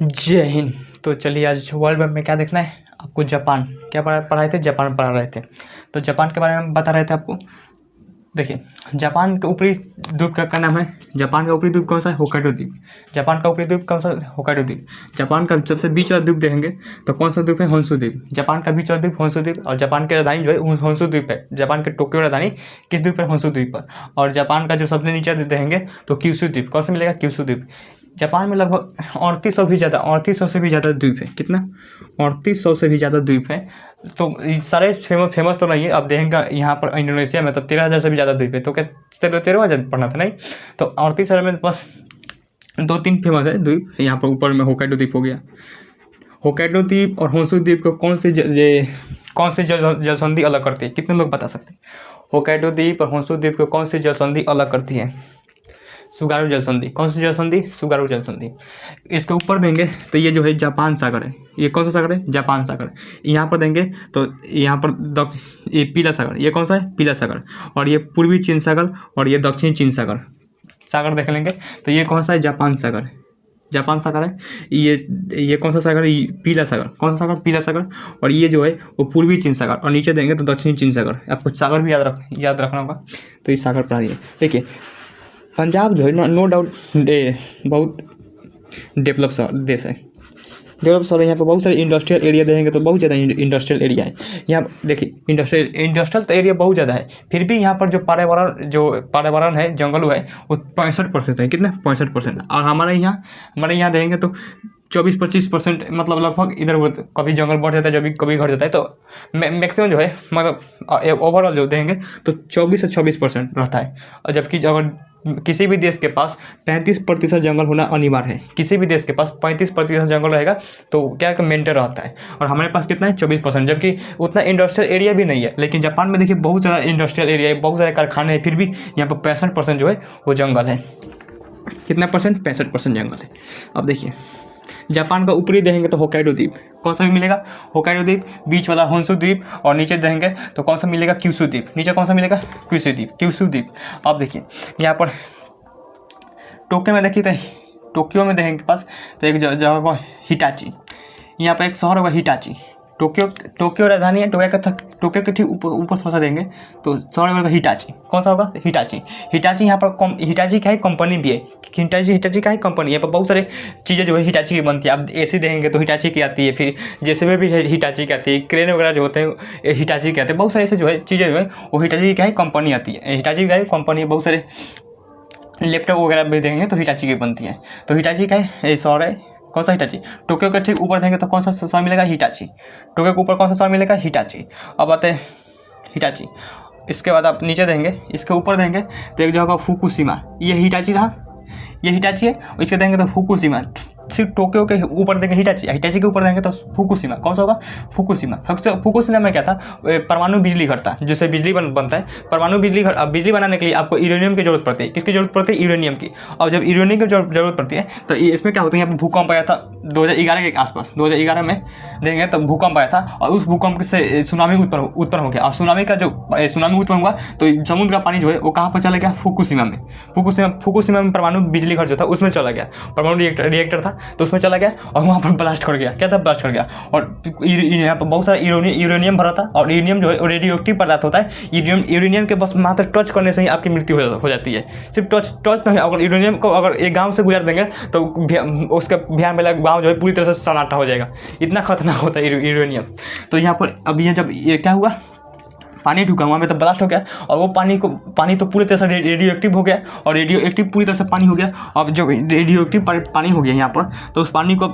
जय हिंद। तो चलिए आज वर्ल्ड मैप में क्या देखना है आपको। जापान क्या पढ़ाए थे, जापान पढ़ा रहे थे। तो जापान के बारे में बता रहे थे आपको। देखिए जापान के ऊपरी द्वीप का नाम है, जापान का ऊपरी द्वीप कौन सा है, होक्काइडो द्वीप। जापान का ऊपरी द्वीप कौन सा, होक्काइडो द्वीप। जापान का सबसे बीच वाला द्वीप देखेंगे तो कौन सा द्वीप है, होन्शु द्वीप। जापान का बीच वाला द्वीप होन्शु द्वीप। और जापान की राजधानी जो है होन्शु द्वीप है। जापान के टोक्यो राजधानी किस द्वीप पर, होन्शु द्वीप पर। और जापान का जो सबसे नीचे देखेंगे तो क्यूशू द्वीप, कौन सा मिलेगा, क्यूशू द्वीप। जापान में लगभग 3800 से भी ज़्यादा द्वीप है। कितना, 3800 से भी ज़्यादा द्वीप है। तो सारे फेमस तो नहीं है। अब देखेंगे यहाँ पर इंडोनेशिया में तो 13,000 से भी ज़्यादा द्वीप है। तो क्या 13,000 पढ़ना था नहीं, तो 38,000 में बस 2-3 फेमस है द्वीप। यहाँ पर ऊपर में होक्काइडो द्वीप हो गया। होक्काइडो द्वीप और होन्शु द्वीप को कौन सी जल संधि अलग करती है, कितने लोग बता सकते हैं। होक्काइडो द्वीप और होन्शु द्वीप को कौन सी जल संधि अलग करती है, सुगारू जल संधि। कौन सी जल संधि, सुगारू जल संधि। इसके ऊपर देंगे तो ये जो है जापान सागर है। ये कौन सा सागर है, जापान सागर। यहाँ पर देंगे तो यहाँ पर ये पीला सागर, ये कौन सा है, पीला सागर। और ये पूर्वी चीन सागर और ये दक्षिणी चीन सागर देख लेंगे तो ये कौन सा है, जापान सागर। जापान सागर है। ये कौन सा सागर है, पीला सागर। कौन सा सागर, पीला सागर। और ये जो है वो पूर्वी चीन सागर। और नीचे देंगे तो दक्षिणी चीन सागर। आपको सागर भी याद रखना होगा। तो ये सागर पढ़ा दिए। देखिए पंजाब जो है नो डाउट बहुत डेवलप देश है, डेवलप शहर है। यहाँ पर बहुत सारे इंडस्ट्रियल एरिया देखेंगे तो बहुत ज़्यादा इंडस्ट्रियल एरिया है। यहाँ देखिए इंडस्ट्रियल तो एरिया बहुत ज़्यादा है। फिर भी यहाँ पर जो पर्यावरण है, जंगल है, वो 65% है। कितना, 65%। और हमारे यहाँ देखेंगे तो 24-25%, मतलब लगभग इधर कभी जंगल बढ़ जाता है, कभी घट जाता है। तो मैक्सिमम जो है मतलब ओवरऑल जो देखेंगे तो 24 से 26% रहता है। और जबकि अगर किसी भी देश के पास 35% जंगल होना अनिवार्य है, किसी भी देश के पास 35% जंगल रहेगा तो क्या मेंटेन रहता है। और हमारे पास कितना है, 24%, जबकि उतना इंडस्ट्रियल एरिया भी नहीं है। लेकिन जापान में देखिए बहुत ज़्यादा इंडस्ट्रियल एरिया है, बहुत सारे कारखाने हैं, फिर भी यहाँ पर 65% जो है वो जंगल है। कितना परसेंट, 65% जंगल है। अब देखिए जापान का ऊपरी देखेंगे तो होक्काइडो द्वीप, कौन सा भी मिलेगा, होक्काइडो द्वीप। बीच वाला होन्शु द्वीप। और नीचे देखेंगे तो कौन सा मिलेगा, क्यूशू द्वीप। नीचे कौन सा मिलेगा, क्यूशू द्वीप। अब देखिए यहाँ पर टोक्यो में देखिए तो टोक्यो में देखेंगे पास तो एक जगह को हिटाची। यहाँ पर एक शहर होगा हिटाची। टोक्यो राजधानी है। टोक्यो के ठीक ऊपर थोड़ा सा देंगे तो शहर होगा हिटाची। कौन सा होगा, हिटाची। यहाँ पर हिटाची का ही कंपनी भी है। हिटाची का ही कंपनी है। पर बहुत सारे चीज़ें जो है हिटाची की बनती है। अब एसी देखेंगे तो हिटाची की आती है। फिर जैसे भी है हिटाची की आती है। क्रेन वगैरह जो होते हैं हिटाची के आते हैं। बहुत सारे ऐसे जो है चीज़ें जो है वो हिटाची का ही कंपनी आती है। हिटाची का ही कंपनी है। बहुत सारे लैपटॉप वगैरह भी देखेंगे तो हिटाची की बनती है। तो हिटाची का ही शहर है। कौन सा, हिटाची। टोक्यो के ठीक ऊपर देंगे तो कौन सा शहर मिलेगा, हिटाची। टोक्यो के ऊपर कौन सा शहर मिलेगा, हिटाची। अब आते हैं हिटाची। इसके बाद आप नीचे देंगे, इसके ऊपर देंगे तो एक जगह फुकुशिमा। ये हिटाची रहा, ये हिटाची है। इसके देंगे तो फुकुशिमा। सिर्फ टोक्यो के ऊपर देंगे हिटाची के ऊपर देंगे तो फुकुशिमा। कौन सा होगा, फुकुशिमा। फुकुशिमा में क्या था, परमाणु बिजली घर था, जिससे बिजली बनता है। परमाणु बिजली घर। अब बिजली बनाने के लिए आपको यूरेनियम की जरूरत पड़ती है। किसकी जरूरत पड़ती है, यूरेनियम की। और जब यूरेनियम की जरूरत पड़ती है तो इसमें क्या होता है, यहाँ पर भूकंप आया था 2011 के आसपास। 2011 में देंगे तो भूकंप आया था और उस भूकंप से सुनामी उत्पन्न हो गया। और सुनामी उत्पन्न हुआ तो समुद्र का पानी जो है वो कहाँ पर चला गया, फुकुशिमा में। फुकुशिमा में परमाणु बिजली घर जो था उसमें चला गया। परमाणु रिएक्टर था तो उसमें चला गया और वहाँ पर ब्लास्ट कर गया। क्या था, ब्लास्ट कर गया। और यहाँ पर बहुत सारा यूरेनियम भरा था। और यूरेनियम जो है रेडियोएक्टिव पदार्थ होता है। यूरेनियम के बस मात्र टच करने से ही आपकी मृत्यु हो जाती है। सिर्फ टच नहीं, अगर यूरेनियम को अगर एक गाँव से गुजर देंगे तो उसका बिहार में गाँव जो है पूरी तरह से सन्नाटा हो जाएगा। इतना खतरनाक होता है यूरेनियम। तो यहाँ पर अब ये जब ये क्या हुआ, पानी ढुका वहाँ में तो ब्लास्ट हो गया। और वो पानी तो पूरी तरह से रेडियोएक्टिव हो गया। और रेडियोएक्टिव पूरी तरह से पानी हो गया। अब जो रेडियोएक्टिव पानी हो गया यहाँ पर, तो उस पानी को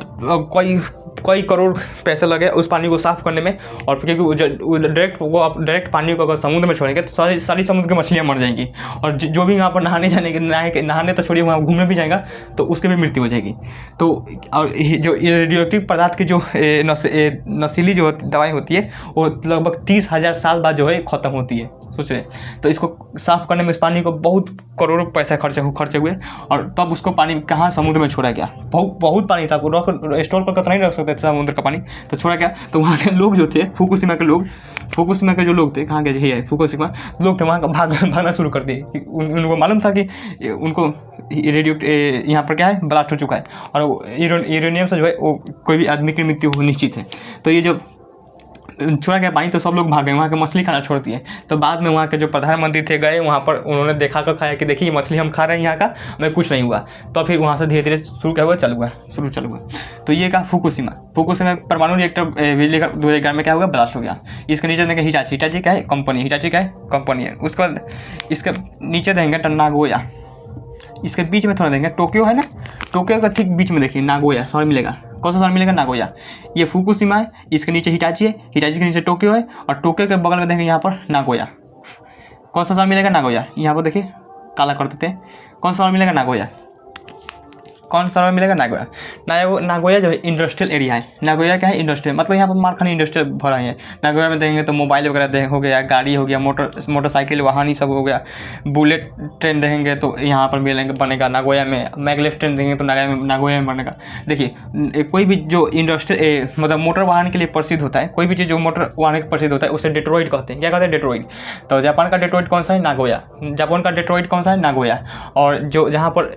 कई करोड़ पैसे लगे उस पानी को साफ़ करने में। और क्योंकि आप डायरेक्ट पानी को अगर समुद्र में छोड़ेंगे तो सारी समुद्र की मछलियाँ मर जाएंगी। और जो भी वहाँ पर नहाने तो छोड़िए, वहाँ घूमने भी जाएगा तो उसकी भी मृत्यु हो जाएगी। तो और जो रेडियोएक्टिव पदार्थ की जो नशीली जो दवाई होती है वो लगभग 30,000 साल बाद जो है ख़त्म होती है, सोच रहे। तो इसको साफ़ करने में इस पानी को बहुत करोड़ों पैसे खर्चे हुए। और तब उसको पानी कहाँ, समुद्र में छोड़ा गया। बहुत पानी था, स्टोर पर नहीं रख सकते थे समुद्र का पानी, तो छोड़ा गया। तो वहाँ के लोग जो थे, फुकुशिमा के जो लोग थे, कहाँ के फुकुशिमा लोग थे, वहाँ का भागना शुरू कर दिए। उनको मालूम था कि उनको रेडियो यहाँ पर क्या है, ब्लास्ट हो चुका है, और यूरेनियम से जो है वो कोई भी आदमी की मृत्यु हो निश्चित है। तो ये जो छोड़ा गया पानी तो सब लोग भाग गए, वहाँ के मछली खाना छोड़ दिए। तो बाद में वहाँ के जो प्रधानमंत्री थे गए वहाँ पर, उन्होंने देखा कर खाया कि देखिए ये मछली हम खा रहे हैं यहाँ का, हमें कुछ नहीं हुआ। तो फिर वहाँ से धीरे धीरे शुरू क्या हुआ, चालू हुआ। तो ये कहा फुकुशिमा परमाणु रिएक्टर बिजली का 2011 में क्या हुआ, ब्लास्ट हो गया। इसके नीचे देंगे हिटाची क्या है, कंपनी, हिटाची क्या है, कंपनी है। उसके बाद इसके नीचे देंगे नागोया, इसके बीच में थोड़ा देंगे टोक्यो है ना, टोक्यो का ठीक बीच में देखिए नागोया शहर मिलेगा। कौन सा शहर मिलेगा, नागोया। ये फुकुशिमा है, इसके नीचे हिटाची है, हिटाची के नीचे टोक्यो है, और टोक्यो के बगल में देखेंगे यहाँ पर नागोया। कौन सा शहर मिलेगा, नागोया। यहाँ पर देखिए काला कर देते हैं, कौन सा शहर मिलेगा, नागोया। कौन सा शहर मिलेगा, नागोया। नागोया जो है इंडस्ट्रियल एरिया है। नागोया क्या है, इंडस्ट्रियल, मतलब यहाँ पर मारखानी इंडस्ट्रियल भरा है। नागोया में देंगे तो मोबाइल वगैरह हो गया, गाड़ी हो गया, मोटरसाइकिल वाहन ही सब हो गया। बुलेट ट्रेन देंगे तो यहाँ पर मिलेंगे, बनेगा नागोया में। मैगलेव ट्रेन देंगे तो नागोया में बनेगा। देखिए कोई भी जो इंडस्ट्रियल मतलब मोटर वाहन के लिए प्रसिद्ध होता है, कोई भी चीज़ जो मोटर वाहन के प्रसिद्ध होता है उसे डेट्रॉइट कहते हैं। क्या कहते हैं, डेट्रॉइट। तो जापान का डेट्रॉइट कौन सा है, नागोया। जापान का डेट्रॉइट कौन सा है, नागोया। और जो जहाँ पर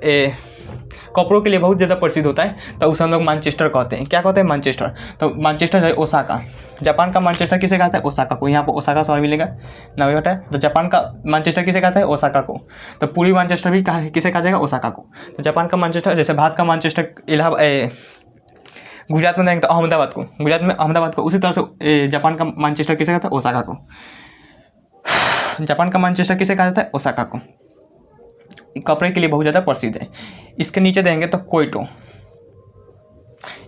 कपड़ों के लिए बहुत ज़्यादा प्रसिद्ध होता है तो उसे हम लोग मैनचेस्टर कहते हैं। क्या कहते हैं, मैनचेस्टर। तो मैनचेस्टर है ओसाका। जापान का मैनचेस्टर किसे कहता है, ओसाका को। यहाँ पर ओसाका शहर मिलेगा, नागोया है। तो जापान का मैनचेस्टर किसे कहता है, ओसाका को। तो पूरी मैनचेस्टर भी किसे कहा जाएगा, ओसाका को। तो जापान का मैनचेस्टर, जैसे भारत का मैनचेस्टर इलाहाबाद, गुजरात में देंगे तो अहमदाबाद को, गुजरात में अहमदाबाद को। उसी तरह से जापान का मैनचेस्टर किसे कहता है, ओसाका को। जापान का मैनचेस्टर किसे कहा जाता है, ओसाका को। कपड़े के लिए बहुत ज़्यादा प्रसिद्ध है। इसके नीचे देंगे तो क्योटो,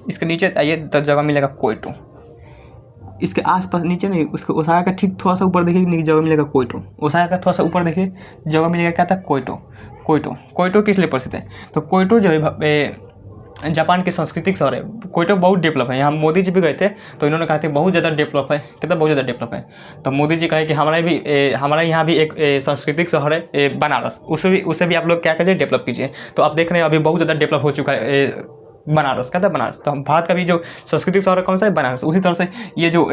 इसके नीचे आइए तो जगह मिलेगा क्योटो। इसके आसपास नीचे नहीं, उसके ओसाका का ठीक थोड़ा सा ऊपर देखिए जगह मिलेगा क्योटो। ओसाका का थोड़ा सा ऊपर देखिए जगह मिलेगा, क्या था, क्योटो किस लिए प्रसिद्ध है, तो क्योटो जो है जापान की सांस्कृतिक शहर है। क्योटो बहुत डेवलप है। यहाँ मोदी जी भी गए थे तो इन्होंने कहा था बहुत ज़्यादा डेवलप है, कितना बहुत ज़्यादा डेवलप है। तो मोदी जी कहे कि हमारा यहाँ भी एक सांस्कृतिक शहर है बनारस, उसे भी आप लोग क्या कीजिए, डेवलप कीजिए। तो आप देख रहे हैं अभी बहुत ज़्यादा डेवलप हो चुका है बनारस। कहता है बनारस। तो भारत का भी जो सांस्कृतिक शहर है कौन सा है, बनारस। उसी तरह से ये जो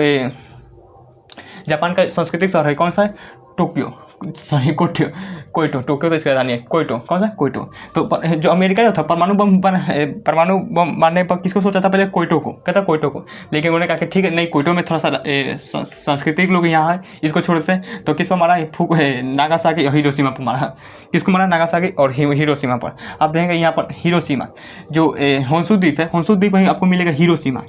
जापान का सांस्कृतिक शहर है कौन सा है, टोक्यो, सॉरी क्योटो। टोक्यो तो इसकी राजधानी है। क्योटो कौन सा, क्योटो। तो जो अमेरिका जो था परमाणु बम मारने पर किसको सोचा था, पहले क्योटो को, कहता क्योटो को। लेकिन उन्होंने कहा कि ठीक है नहीं, क्योटो में थोड़ा सा सांस्कृतिक लोग यहाँ है, इसको छोड़ते हैं। तो किस पर मारा, नागासाकी और हिरोशिमा पर मारा। किसको मारा, नागासाकी और हिरोशिमा पर। आप देखेंगे यहाँ पर हिरोशिमा जो होन्शु द्वीप है, होन्शु द्वीप में आपको मिलेगा हिरोशिमा।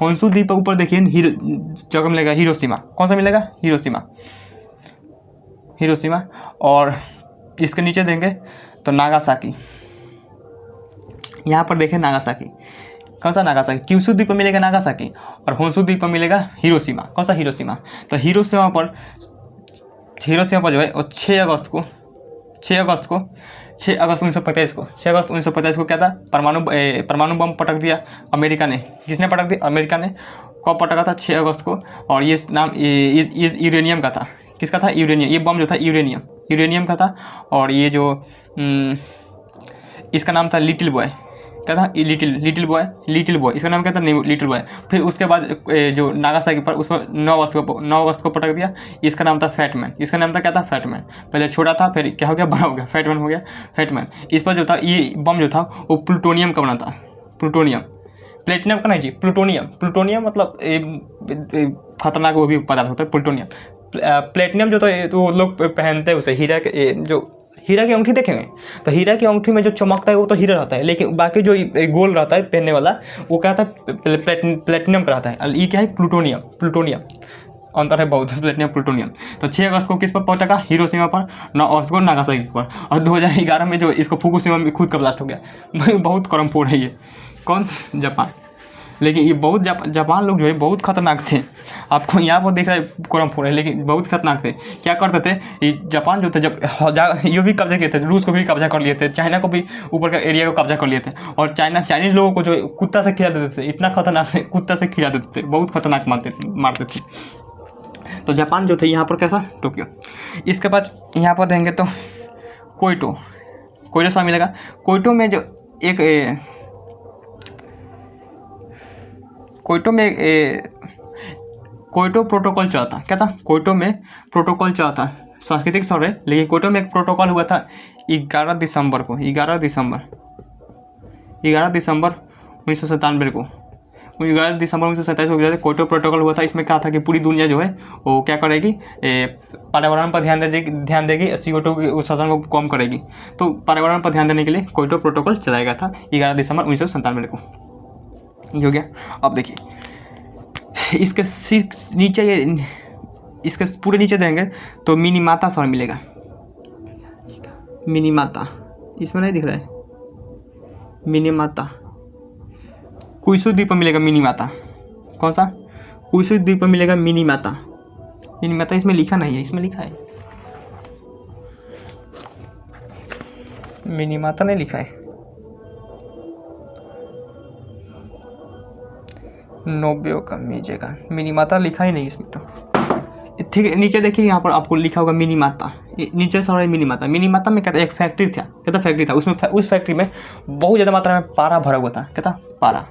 होन्शु द्वीप पर ऊपर देखिए जगह मिलेगा हिरोशिमा। कौन सा मिलेगा, हिरोशिमा। और इसके नीचे देंगे तो नागासाकी। यहाँ पर देखें नागासाकी, कौन सा, नागासाकी। क्यूशु द्वीप पर मिलेगा नागासाकी, और होन्शु द्वीप पर मिलेगा हिरोशिमा। कौन सा, हिरोशिमा। तो हिरोशिमा पर जो है 6 अगस्त 1945 को क्या था, परमाणु बम पटक दिया अमेरिका ने। किसने पटक दिया, अमेरिका ने। कब पटका था, 6 अगस्त को। और ये नाम ये यूरेनियम का था। किसका था, यूरेनियम। ये बम जो था यूरेनियम का था। और ये जो इसका नाम था लिटिल बॉय। क्या था, लिटिल बॉय। इसका नाम क्या था, लिटिल बॉय। फिर उसके बाद जो नागासाकी पर उस पर 9 अगस्त को पटक दिया। इसका नाम था फैटमैन। इसका नाम था क्या था, फैटमैन। पहले छोटा था, फिर क्या हो गया, बड़ा हो गया, फैटमैन हो गया, फैटमैन। इस पर जो था ये बम जो था वो प्लूटोनियम का बना था। प्लेटिनम का नहीं जी, प्लूटोनियम मतलब खतरनाक वो भी पदार्थ होता है, प्लूटोनियम। प्लेटिनम जो तो लोग पहनते हैं उसे, हीरा की अंगूठी देखेंगे तो हीरा की अंगूठी में जो चमकता है वो तो हीरा रहता है, लेकिन बाकी जो गोल रहता है पहनने वाला वो क्या रहता है, प्लेटिनम का रहता है। ये क्या है, प्लूटोनियम। अंतर है बहुत, प्लेटिनम प्लूटोनियम। तो 6 अगस्त को किस पर पहुंचा, हिरोशिमा पर। 9 अगस्त को नागासाकी पर। और 2011 में जो इसको फुकुशिमा में खुद का ब्लास्ट हो गया। बहुत कर्म फोड़ है ये। कौन, जापान। लेकिन ये बहुत जापान लोग जो है बहुत खतरनाक थे। आपको यहाँ पर देख रहे हैं कर्म फोड़ है, लेकिन बहुत खतरनाक थे। क्या करते थे ये जापान जो थे, जब ये भी कब्जा किए थे, रूस को भी कब्जा कर लिए थे, चाइना को भी ऊपर का एरिया को कब्जा कर लिए थे। और चाइनीज लोगों को जो कुत्ता से खिला देते थे, इतना खतरनाक कुत्ता से खिला देते थे, बहुत खतरनाक मारते थे। तो जापान जो थे यहाँ पर कैसा, टोक्यो। इसके बाद यहाँ पर देंगे तो क्योटो सा मिलेगा। क्योटो में जो क्योटो प्रोटोकॉल चला था। क्या था, क्योटो में प्रोटोकॉल चला था। सांस्कृतिक शहर है, लेकिन क्योटो में एक प्रोटोकॉल हुआ था 11 दिसंबर को, 11 दिसंबर 1997 को, 11 दिसंबर 1927 को क्योटो प्रोटोकॉल हुआ था। इसमें कहा था कि पूरी दुनिया जो है वो क्या करेगी, पर्यावरण पर ध्यान देगी, CO2 के उत्सर्जन को कम करेगी। तो पर्यावरण पर ध्यान देने के लिए क्योटो प्रोटोकॉल चलाया गया था 11 दिसंबर 1997 को। ये हो गया। अब देखिए इसके नीचे, ये इसके पूरे नीचे देंगे तो मिनीमाता शहर मिलेगा। मिनीमाता इसमें नहीं दिख रहा है, मिनीमाता कुइसु द्वीप पर मिलेगा मिनीमाता। कौन सा? कुइसु द्वीप पर मिलेगा मिनीमाता। मिनीमाता इसमें लिखा नहीं है, इसमें लिखा है मिनीमाता, नहीं लिखा है। नोबेओ का मिजेगा, मिनीमाता लिखा ही नहीं इसमें तो। ठीक है, नीचे देखिए यहाँ पर आपको लिखा होगा मिनीमाता, नीचे से मिनीमाता। मिनीमाता में कहता एक फैक्ट्री था, कहता फैक्ट्री था, उसमें उस फैक्ट्री में बहुत ज़्यादा मात्रा में पारा भरा हुआ था। कहता पारा,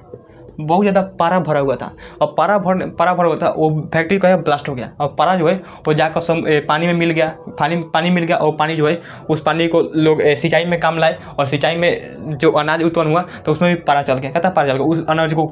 बहुत ज़्यादा पारा भरा हुआ था, और पारा भरा हुआ था, वो फैक्ट्री का ब्लास्ट हो गया, और पारा जो है वो जाकर पानी में मिल गया, पानी मिल गया, और पानी जो है उस पानी को लोग सिंचाई में काम लाए, और सिंचाई में जो अनाज उत्पन्न हुआ तो उसमें भी पारा चल गया। कहता पारा चल गया, उस अनाज को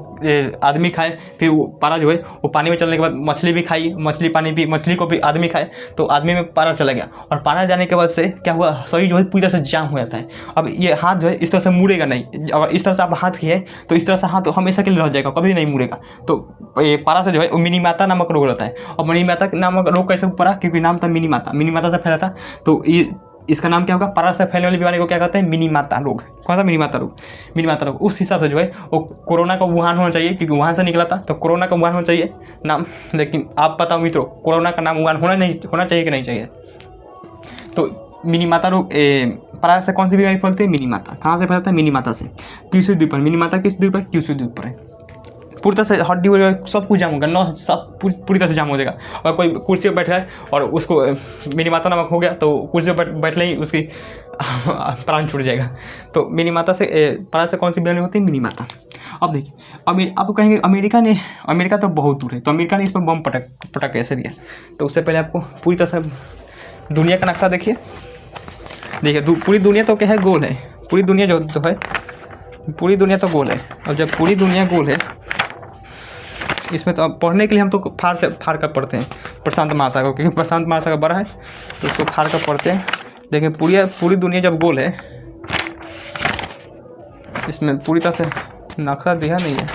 आदमी खाए, फिर वो पारा जो है वो पानी में चलने के बाद मछली भी खाई, मछली को भी आदमी खाए, तो आदमी में पारा चला गया। और पारा जाने के बाद से क्या हुआ, शरीर जो है पूरी तरह से जाम हो जाता है। अब ये हाथ जो है इस तरह से मुड़ेगा नहीं, अगर इस तरह से आप हाथ किए तो इस तरह से हाथ हमेशा के लिए रह जाएगा, कभी नहीं मुड़ेगा। तो ये पारा से जो है मिनीमाता नामक रोग रहता है। और मिनीमाता नामक रोग कैसे पड़ा, क्योंकि नाम था मिनीमाता, मिनीमाता से फैला था, तो ये इसका नाम क्या होगा, पारा से फैलने वाली बीमारी को क्या कहते हैं, मिनीमाता रोग। कौन सा? मिनीमाता रोग। मिनीमाता रोग उस हिसाब से जो है वो कोरोना का वुहान होना चाहिए, क्योंकि वुहान से निकला था, तो कोरोना का वुहान होना चाहिए नाम। लेकिन आप बताओ मित्रों, कोरोना का नाम वुहान होना चाहिए कि नहीं चाहिए? तो मिनीमाता रोग पारा से कौन सी बीमारी फैलती है, मिनीमाता। कहाँ से फैलता है, मिनीमाता से। क्यूसू द्वीप पर, मिनीमाता किस द्वीप पर, क्यूसू द्वीप पर है। पूरी तरह से हड्डी वगैरह सब कुछ जाम होगा, सब पूरी तरह से जाम हो जाएगा। और कोई कुर्सी पर बैठा है और उसको मिनीमाता नामक हो गया, तो कुर्सी पर बैठने ही उसकी प्राण छूट जाएगा। तो मिनीमाता से पारा से कौन सी बीमारी होती है, मिनीमाता। अब देखिए, आप कहेंगे अमेरिका तो बहुत दूर है, तो अमेरिका ने इस पर बम पटक कैसे दिया? तो उससे पहले आपको पूरी तरह से दुनिया का नक्शा देखिए पूरी दुनिया तो क्या है, गोल है। पूरी दुनिया जो है, पूरी दुनिया तो गोल है। और जब पूरी दुनिया गोल है, इसमें तो अब पढ़ने के लिए हम तो फाड़ कर पढ़ते हैं प्रशांत महासागर, क्योंकि प्रशांत महासागर बड़ा है, तो उसको फाड़ कर पढ़ते हैं। देखिए पूरी दुनिया जब गोल है, इसमें पूरी तरह से नक्शा दिया नहीं है,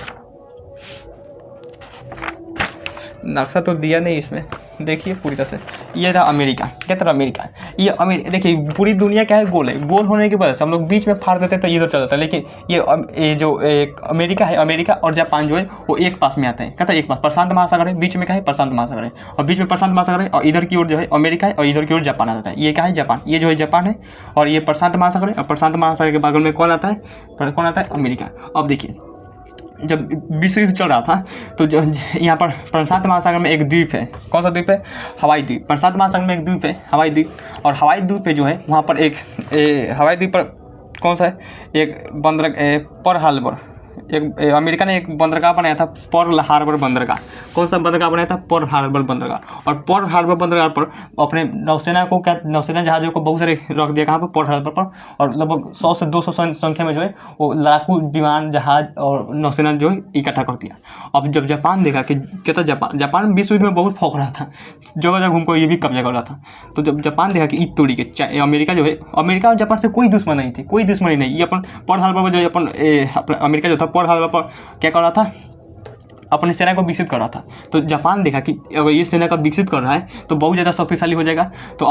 नक्शा तो दिया नहीं इसमें। देखिए पूरी तरह से ये रहा अमेरिका, क्या तरह अमेरिका, ये देखिए पूरी दुनिया क्या है, गोल है। गोल होने की वजह से हम लोग बीच में फाड़ देते तो इधर चल जाता है, लेकिन ये जो अमेरिका है, अमेरिका और जापान जो है वो एक पास में आता है। कहता है एक पास, प्रशांत महासागर है, बीच में क्या है, प्रशांत महासागर है, और बीच में प्रशांत महासागर है, और इधर की ओर जो है अमेरिका है, और इधर की ओर जापान आता है। ये क्या है, जापान। ये जो है जापान है, और ये प्रशांत महासागर है, और प्रशांत महासागर के बगल में कौन आता है, अमेरिका। अब देखिए जब विश्व युद्ध चल रहा था, तो जो यहाँ पर प्रशांत महासागर में एक द्वीप है। कौन सा द्वीप है, हवाई द्वीप। प्रशांत महासागर में एक द्वीप है, हवाई द्वीप। और हवाई द्वीप पे जो है वहाँ पर एक हवाई द्वीप पर कौन सा है, एक बंदरगाह, पर्ल हार्बर। अमेरिका ने एक बंदरगाह बनाया था, पर्ल हार्बर बंदरगाह। कौन सा बंदरगाह बनाया था, पर्ल हार्बर बंदरगाह। और पर्ल हार्बर बंदरगाह पर अपने नौसेना जहाज़ों को बहुत सारे रख दिया, कहाँ पर, पर्ल हार्बर पर। और लगभग 100 से 200 संख्या में जो है वो लड़ाकू विमान, जहाज और नौसेना जो है इकट्ठा कर दिया। अब जब जापान देखा कि कहता जापान विश्व युद्ध में बहुत फौक रहा था, जगह जगह घूमकर ये भी कब्जा कर रहा था। तो जब जापान देखा कि ईद तोड़ी के अमेरिका जो है, अमेरिका और जापान से कोई दुश्मन नहीं थी, कोई दुश्मनी नहीं। ये अपन पर्ल हार्बर में जो है अपन अमेरिका जो था पर्ल हार्बर पर क्या कर रहा था, अपनी सेना को विकसित कर रहा था। तो जापान देखा कि अगर ये सेना का विकसित कर रहा है तो बहुत ज़्यादा शक्तिशाली हो जाएगा। तो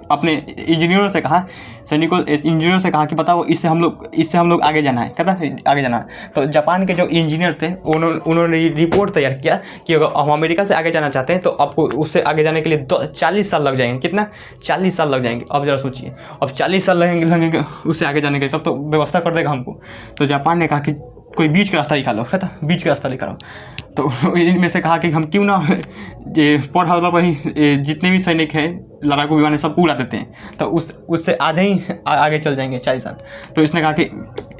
अपने इंजीनियरों से कहा, इंजीनियरों से कहा कि बताओ इससे हम लोग आगे जाना है, कहता है आगे जाना है। तो जापान के जो इंजीनियर थे उन्होंने रिपोर्ट तैयार किया कि अगर हम अमेरिका से आगे जाना चाहते हैं तो आपको उससे आगे जाने के लिए 40 साल लग जाएंगे। कितना, 40 साल लग जाएंगे। अब जरा सोचिए, अब 40 साल लगेंगे उससे आगे जाने के लिए, तब तो व्यवस्था कर देगा हमको। तो जापान ने कहा कि कोई बीच का रास्ता निकालो, कहता बीच का रास्ता निकालो। तो इनमें से कहा कि हम क्यों ना पर्ल हार्बर पर ही जितने भी सैनिक हैं, लड़ाकू विमान सबको उड़ा देते हैं, तो उससे आज ही आगे चल जाएंगे 40 साल। तो इसने कहा कि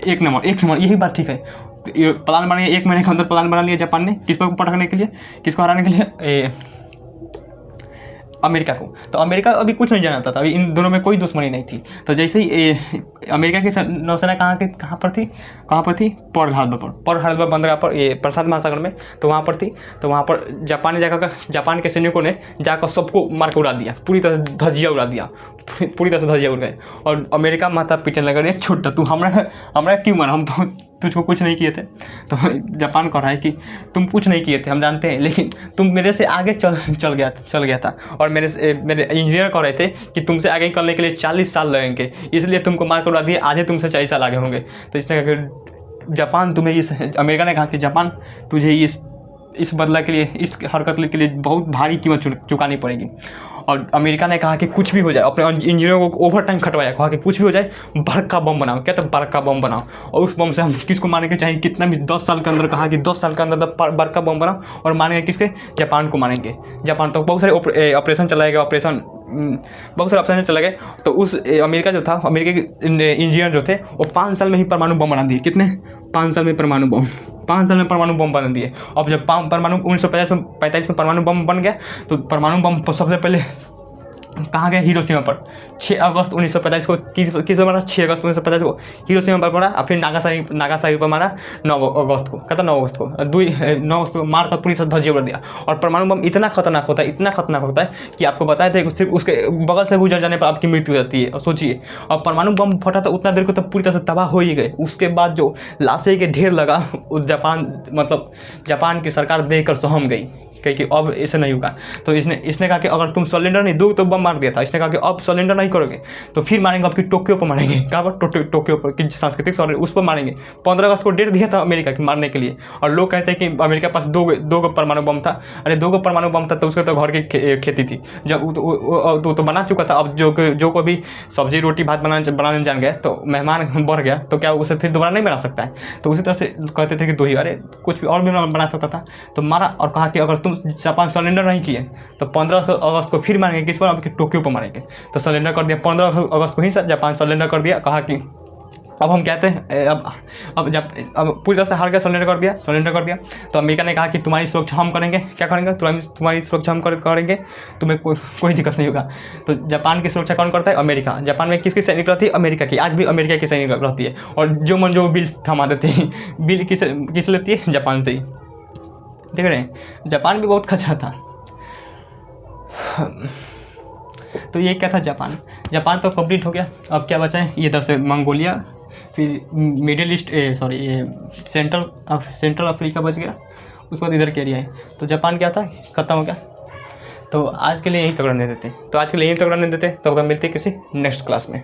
एक नंबर यही बात ठीक है। तो ये प्लान बना लिया, 1 महीने के अंदर प्लान बना लिया जापान ने, किस पर पटकने के लिए, किसको हराने के लिए, अमेरिका को। तो अमेरिका अभी कुछ नहीं जानता था, अभी इन दोनों में कोई दुश्मनी नहीं थी। तो जैसे ही अमेरिका की नौसेना कहाँ पर थी? पर्ल हार्बर बंदरगाह पर, ये प्रशांत महासागर में, तो वहाँ पर थी। तो वहाँ पर जापान ने जाकर, जापान के सैनिकों ने जाकर सबको मार के उड़ा दिया, पूरी तरह धज्जियाँ उड़ा दिया, पूरी तरह से धज्जियाँ उड़ गए। और अमेरिका माता पीटने लगा, रे छोटा तू हमरा क्यों मारा, हम तो तुझको कुछ नहीं किए थे। तो जापान कह रहा है कि तुम कुछ नहीं किए थे, हम जानते हैं, लेकिन तुम मेरे से आगे चल गया था। और मेरे इंजीनियर कह रहे थे कि तुमसे आगे निकलने के लिए 40 साल लगेंगे, इसलिए तुमको मार कर उड़ा दिए, आधे तुमसे 40 साल आगे होंगे। तो इसने कहा कि जापान तुम्हें अमेरिका ने कहा कि जापान तुझे इस बदला के लिए, इस हरकत के लिए बहुत भारी कीमत चुकानी पड़ेगी। और अमेरिका ने कहा कि कुछ भी हो जाए, अपने इंजीनियरों को ओवर टाइम खटवाया, कहा कि कुछ भी हो जाए बड़का बम बनाओ। क्या था? बड़का बम बनाओ, और उस बम से हम किसको मारेंगे, चाहे कितना भी 10 साल के अंदर, कहा कि 10 साल के अंदर बड़का बम बनाओ, और मारेंगे किसके? जापान को मारेंगे। जापान तो बहुत सारे ऑपरेशन चलाएगा, बहुत सारे ऑप्शन चले गए। तो उस अमेरिका जो था, अमेरिका के इंजीनियर जो थे, वो 5 साल में ही परमाणु बम बना दिए। कितने? 5 साल में परमाणु बम, 5 साल में परमाणु बम बना दिए। अब जब परमाणु 1945 में परमाणु बम बन गया, तो परमाणु बम सबसे पहले कहाँ गया? हिरोशिमा पर। 6 अगस्त 1945 को किस पर मारा? 6 अगस्त 1945 को हिरोशिमा पर मारा। और फिर नागासाकी पर मारा 9 अगस्त को। कहता 9 अगस्त को 9 अगस्त को मार कर पूरी धज्जियाँ उड़ा दिया। और परमाणु बम इतना खतरनाक होता है कि आपको बताया था कि सिर्फ उसके बगल से गुजर जाने पर आपकी मृत्यु हो जाती है। और सोचिए, और परमाणु बम फटा तो उतना देर को तो पूरी तरह से तबाह हो ही गए। उसके बाद जो लाशें के ढेर लगा, जापान की सरकार देख कर सहम गई कि अब ऐसे नहीं होगा। तो इसने कहा कि अगर तुम सिलेंडर नहीं दोगे तो बम मार दिया था। इसने कहा कि अब सिलेंडर नहीं करोगे तो फिर मारेंगे, आपकी टोक्यो पर मारेंगे। कहाँ पर? टोक्यो पर, कि सांस्कृतिक शहर, उस पर मारेंगे। 15 अगस्त को डेट दिया था अमेरिका की मारने के लिए। और लोग कहते हैं कि अमेरिका के पास दो गो परमाणु बम था। अरे 2 गो परमाणु बम था तो उसके तो घर की खेती थी, जब तो बना चुका था। अब जो को भी सब्जी रोटी भात बनाने जान गया, तो मेहमान बढ़ गया, तो क्या उसे फिर दोबारा नहीं बना सकता है? तो उसी तरह से कहते थे कि 2 ही, अरे कुछ भी और भी बना सकता था। तो मारा और कहा कि अगर तुम जापान सिलेंडर नहीं किए तो 15 अगस्त को फिर मारेंगे। किस पर? आपके टोक्यो पर मारेंगे। तो सिलेंडर कर दिया 15 अगस्त को ही सर जापान सिलेंडर कर दिया। कहा कि अब हम कहते हैं अब पूरी तरह से हार गया, सिलेंडर कर दिया। तो अमेरिका ने कहा कि तुम्हारी सुरक्षा हम करेंगे। क्या करेंगे? तुम्हारी सुरक्षा हम करेंगे, तुम्हें कोई दिक्कत नहीं होगा। तो जापान की सुरक्षा कौन करता है? अमेरिका। जापान में किसकी सैनिक रहती है? अमेरिका की। आज भी अमेरिका की सैनिक रहती है। और जो मन जो बिल थमा देते हैं, बिल किस लेती है? जापान से ही। देख रहे हैं, जापान भी बहुत खचा था। तो ये क्या था? जापान तो कंप्लीट हो गया। अब क्या बचा है? ये 10 मंगोलिया, फिर मिडिल ईस्ट, सेंट्रल अफ्रीका बच गया। उसके बाद इधर के एरिया है। तो जापान क्या था? खत्म हो गया। तो आज के लिए यहीं तक रहने देते। तो मिलते किसी नेक्स्ट क्लास में।